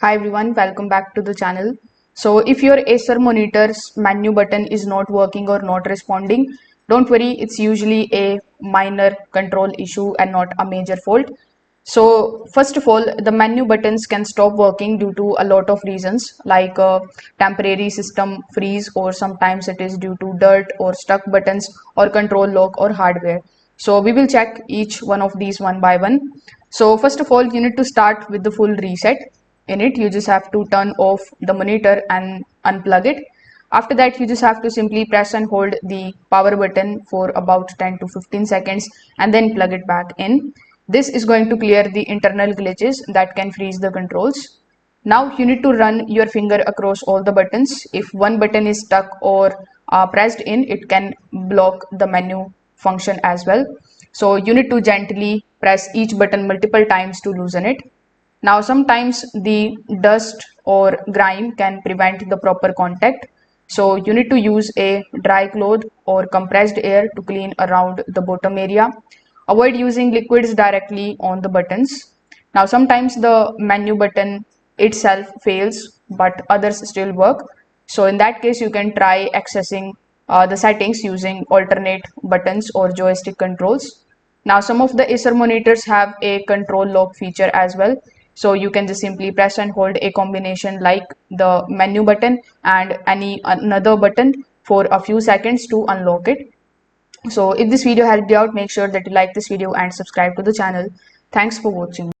Hi everyone, welcome back to the channel. So if your Acer monitor's menu button is not working or not responding, don't worry, it's usually a minor control issue and not a major fault. So first of all, the menu buttons can stop working due to a lot of reasons like temporary system freeze, or sometimes it is due to dirt or stuck buttons or control lock or hardware. So we will check each one of these one by one. So first of all, you need to start with the full reset. In it, you just have to turn off the monitor and unplug it. After that, you just have to simply press and hold the power button for about 10 to 15 seconds and then plug it back in. This is going to clear the internal glitches that can freeze the controls. Now you need to run your finger across all the buttons. If one button is stuck or pressed in, it can block the menu function as well. So you need to gently press each button multiple times to loosen it. Now sometimes the dust or grime can prevent the proper contact. So you need to use a dry cloth or compressed air to clean around the bottom area. Avoid using liquids directly on the buttons. Now sometimes the menu button itself fails, but others still work. So in that case, you can try accessing the settings using alternate buttons or joystick controls. Now some of the Acer monitors have a control lock feature as well. So you can just simply press and hold a combination like the menu button and any another button for a few seconds to unlock it. So if this video helped you out, make sure that you like this video and subscribe to the channel. Thanks for watching.